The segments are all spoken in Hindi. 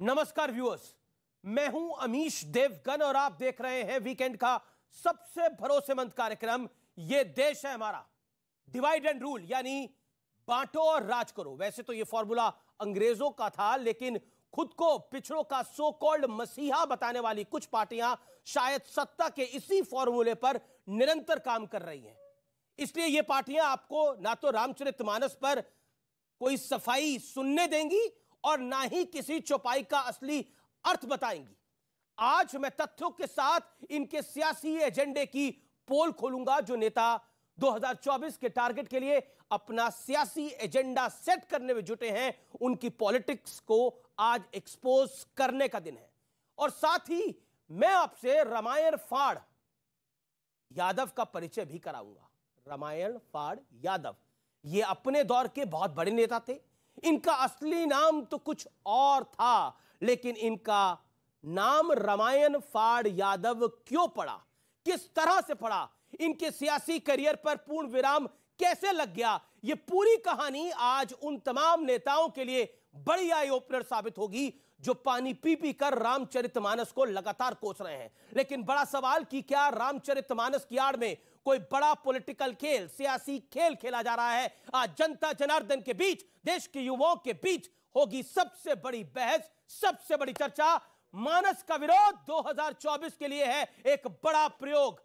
नमस्कार व्यूअर्स, मैं हूं अमीश देवगन और आप देख रहे हैं वीकेंड का सबसे भरोसेमंद कार्यक्रम ये देश है हमारा। डिवाइड एंड रूल यानी बांटो और राज करो। वैसे तो ये फॉर्मूला अंग्रेजों का था, लेकिन खुद को पिछड़ों का सो कॉल्ड मसीहा बताने वाली कुछ पार्टियां शायद सत्ता के इसी फॉर्मूले पर निरंतर काम कर रही हैं। इसलिए ये पार्टियां आपको ना तो रामचरितमानस पर कोई सफाई सुनने देंगी और ना ही किसी चौपाई का असली अर्थ बताएंगी। आज मैं तथ्यों के साथ इनके सियासी एजेंडे की पोल खोलूंगा। जो नेता 2024 के टारगेट के लिए अपना सियासी एजेंडा सेट करने में जुटे हैं, उनकी पॉलिटिक्स को आज एक्सपोज करने का दिन है। और साथ ही मैं आपसे रामायण फाड़ यादव का परिचय भी कराऊंगा। रामायण फाड़ यादव ये अपने दौर के बहुत बड़े नेता थे। इनका असली नाम तो कुछ और था, लेकिन इनका नाम रामायण फाड़ यादव क्यों पड़ा, किस तरह से पड़ा, इनके सियासी करियर पर पूर्ण विराम कैसे लग गया, ये पूरी कहानी आज उन तमाम नेताओं के लिए बड़ी आई ओपनर साबित होगी जो पानी पी पी कर रामचरितमानस को लगातार कोस रहे हैं। लेकिन बड़ा सवाल कि क्या रामचरितमानस की आड़ में कोई बड़ा पॉलिटिकल खेल, सियासी खेल खेला जा रहा है? आज जनता जनार्दन के बीच, देश के युवाओं के बीच होगी सबसे बड़ी बहस, सबसे बड़ी चर्चा। मानस का विरोध 2024 के लिए है एक बड़ा प्रयोग।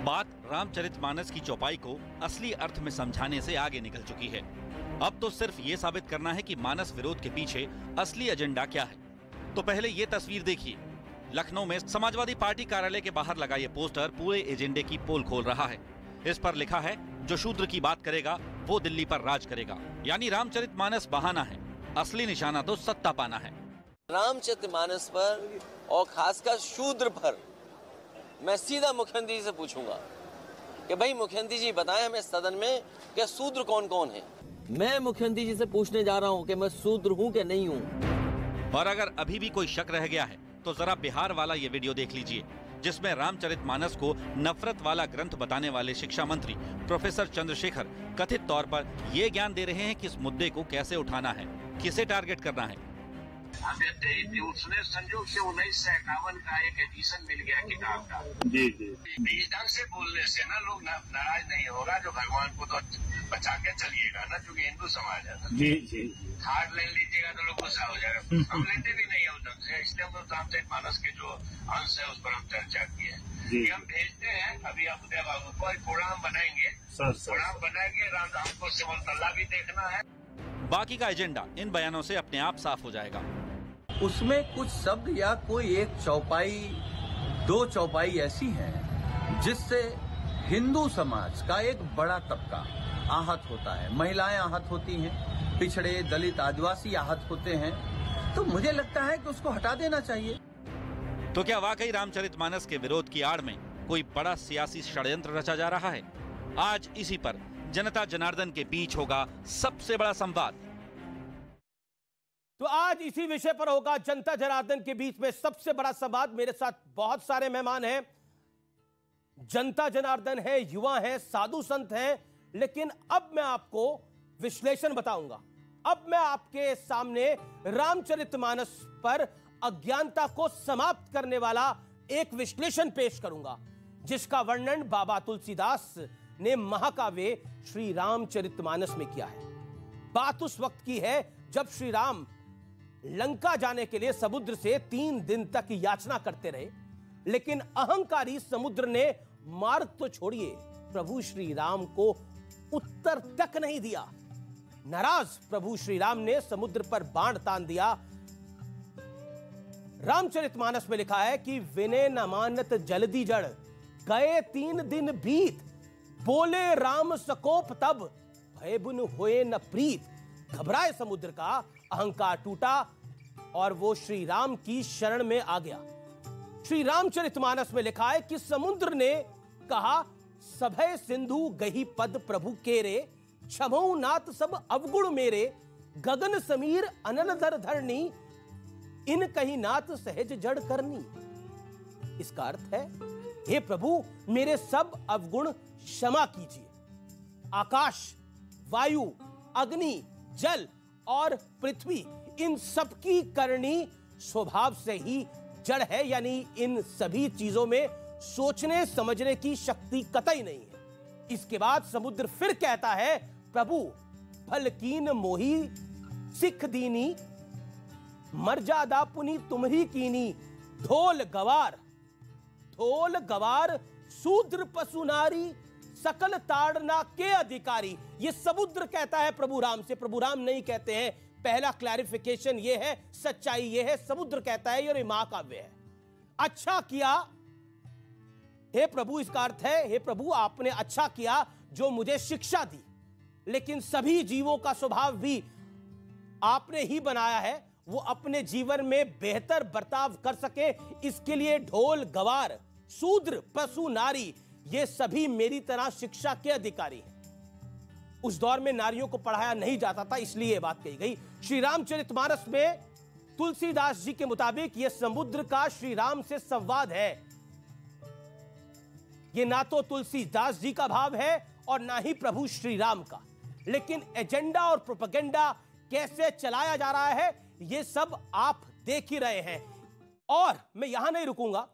बात रामचरितमानस की चौपाई को असली अर्थ में समझाने से आगे निकल चुकी है। अब तो सिर्फ ये साबित करना है कि मानस विरोध के पीछे असली एजेंडा क्या है। तो पहले ये तस्वीर देखिए। लखनऊ में समाजवादी पार्टी कार्यालय के बाहर लगा ये पोस्टर पूरे एजेंडे की पोल खोल रहा है। इस पर लिखा है, जो शूद्र की बात करेगा वो दिल्ली पर राज करेगा। यानी रामचरितमानस बहाना है, असली निशाना तो सत्ता पाना है। रामचरितमानस पर और खासकर शूद्र पर मैं सीधा मुख्यमंत्री जी से पूछूंगा कि भाई मुख्यमंत्री जी बताएं हमें सदन में कि शूद्र कौन कौन है। मैं मुख्यमंत्री जी से पूछने जा रहा हूं कि मैं शूद्र हूं कि नहीं हूं। और अगर अभी भी कोई शक रह गया है तो जरा बिहार वाला ये वीडियो देख लीजिए, जिसमें रामचरितमानस को नफरत वाला ग्रंथ बताने वाले शिक्षा मंत्री प्रोफेसर चंद्रशेखर कथित तौर पर ये ज्ञान दे रहे हैं कि इस मुद्दे को कैसे उठाना है, किसे टारगेट करना है। उसने संयोग से 1951 का एक एडिशन मिल गया किताब का। जी जी। इस ढंग से बोलने से ना लोग नाराज नहीं होगा, जो भगवान को तो बचा के चलिएगा ना, क्योंकि हिंदू समाज है ना। जी जी। हार्ड लाइन लीजिएगा तो लोग गुस्सा हो जाएगा। हम लेते भी नहीं है उस ढंग से, इसलिए हम रामचरितमानस के जो अंश है उस पर हम चर्चा की है। हम भेजते हैं अभी आप उदय बाबू को, प्रोग्राम बनाएंगे, प्रोग्राम बनाएंगे। राम को सिमरतल्ला भी देखना है। बाकी का एजेंडा इन बयानों से अपने आप साफ हो जाएगा। उसमें कुछ शब्द या कोई एक चौपाई, दो चौपाई ऐसी हैं जिससे हिंदू समाज का एक बड़ा तबका आहत होता है। महिलाएं आहत होती हैं, पिछड़े दलित आदिवासी आहत होते हैं। तो मुझे लगता है कि उसको हटा देना चाहिए। तो क्या वाकई रामचरितमानस के विरोध की आड़ में कोई बड़ा सियासी षड्यंत्र रचा जा रहा है? आज इसी पर जनता जनार्दन के बीच होगा सबसे बड़ा संवाद। तो आज इसी विषय पर होगा जनता जनार्दन के बीच में सबसे बड़ा संवाद। मेरे साथ बहुत सारे मेहमान हैं। जनता जनार्दन है, युवा हैं, साधु संत हैं। लेकिन अब मैं आपको विश्लेषण बताऊंगा। अब मैं आपके सामने रामचरितमानस पर अज्ञानता को समाप्त करने वाला एक विश्लेषण पेश करूंगा, जिसका वर्णन बाबा तुलसीदास ने महाकाव्य श्री रामचरितमानस में किया है। बात उस वक्त की है जब श्री राम लंका जाने के लिए समुद्र से 3 दिन तक याचना करते रहे, लेकिन अहंकारी समुद्र ने मार्ग तो छोड़िए, प्रभु श्री राम को उत्तर तक नहीं दिया। नाराज प्रभु श्री राम ने समुद्र पर बाण तान दिया। रामचरितमानस में लिखा है कि विनय न मानत जल्दी जड़, गए 3 दिन बीत, बोले राम सकोप तब, भय बुन होए न प्रीत। घबराए समुद्र का, अहंकार टूटा और वो श्री राम की शरण में आ गया। श्री रामचरितमानस में लिखा है कि समुद्र ने कहा, सभय सिंधु गही पद प्रभु केरे, क्षमौ नाथ सब अवगुण मेरे, गगन समीर अनल धर धरनी, इन कहीं नाथ सहज जड़ करनी। इसका अर्थ है, हे प्रभु मेरे सब अवगुण क्षमा कीजिए। आकाश, वायु, अग्नि, जल और पृथ्वी, इन सबकी करनी स्वभाव से ही जड़ है, यानी इन सभी चीजों में सोचने समझने की शक्ति कतई नहीं है। इसके बाद समुद्र फिर कहता है, प्रभु फलकीन मोही सिख दीनी, मर्यादा पुनी तुम्हरी कीनी, धोल गवार शूद्र पशु नारी, सकल ताड़ना के अधिकारी। ये समुद्र कहता है प्रभु राम से, प्रभु राम नहीं कहते हैं। पहला क्लैरिफिकेशन ये है, सच्चाई ये है, समुद्र कहता है, ये महाकाव्य है। अच्छा किया हे प्रभु, इसका अर्थ है, हे प्रभु आपने अच्छा किया जो मुझे शिक्षा दी, लेकिन सभी जीवों का स्वभाव भी आपने ही बनाया है, वो अपने जीवन में बेहतर बर्ताव कर सके, इसके लिए ढोल गवार शूद्र पशु नारी, ये सभी मेरी तरह शिक्षा के अधिकारी हैं। उस दौर में नारियों को पढ़ाया नहीं जाता था, इसलिए यह बात कही गई। श्री रामचरितमानस में तुलसीदास जी के मुताबिक यह समुद्र का श्री राम से संवाद है। यह ना तो तुलसीदास जी का भाव है और ना ही प्रभु श्री राम का, लेकिन एजेंडा और प्रोपेगेंडा कैसे चलाया जा रहा है यह सब आप देख ही रहे हैं। और मैं यहां नहीं रुकूंगा।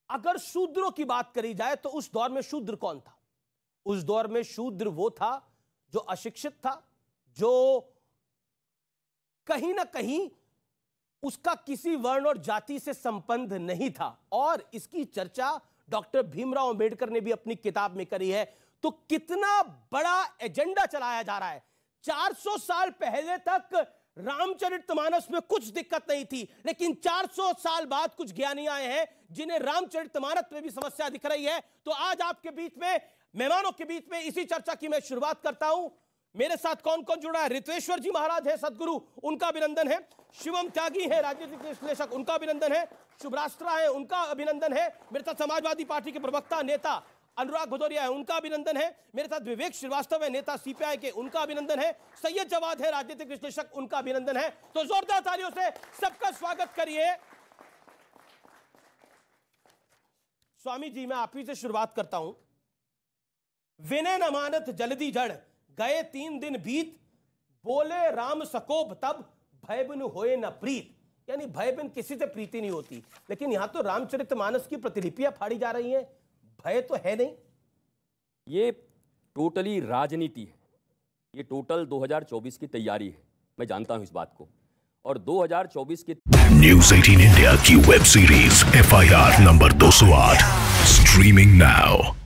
अगर शूद्रों की बात करी जाए तो उस दौर में शूद्र कौन था? उस दौर में शूद्र वो था जो अशिक्षित था, जो कहीं ना कहीं उसका किसी वर्ण और जाति से संबंध नहीं था। और इसकी चर्चा डॉक्टर भीमराव अंबेडकर ने भी अपनी किताब में करी है। तो कितना बड़ा एजेंडा चलाया जा रहा है। 400 साल पहले तक रामचरितमानस में कुछ दिक्कत नहीं थी, लेकिन 400 साल बाद कुछ ज्ञानी आए हैं जिन्हें रामचरितमानस में भी समस्या दिख रही है। तो आज आपके बीच में, मेहमानों के बीच में इसी चर्चा की मैं शुरुआत करता हूं। मेरे साथ कौन कौन जुड़ा है? रित्वेश्वर जी महाराज है सदगुरु, उनका अभिनंदन है। शिवम त्यागी है राजनीतिक विश्लेषक, उनका अभिनंदन है। शुभराष्ट्रा है, उनका अभिनंदन है। मेरे साथ समाजवादी पार्टी के प्रवक्ता नेता अनुराग भदौरिया है, उनका अभिनंदन है। मेरे साथ विवेक श्रीवास्तव है, नेता सीपीआई के, उनका अभिनंदन है। सैयद जवाद है, राजनीतिक विश्लेषक, उनका अभिनंदन है। तो जोरदार तालियों से सबका स्वागत करिए। स्वामी जी, मैं आप ही से शुरुआत करता हूं। विनय न मानत जल्दी जड़, गए 3 दिन बीत, बोले राम सकोब तब, भय बिन होए न प्रीत। यानी भय बिन किसी से प्रीति नहीं होती, लेकिन यहां तो रामचरितमानस की प्रतिलिपियां फाड़ी जा रही हैं, भय तो है नहीं। ये टोटली राजनीति है, ये टोटल 2024 की तैयारी है, मैं जानता हूं इस बात को। और 2024 की न्यूज़ 18 इंडिया की web series FIR number 208 streaming now.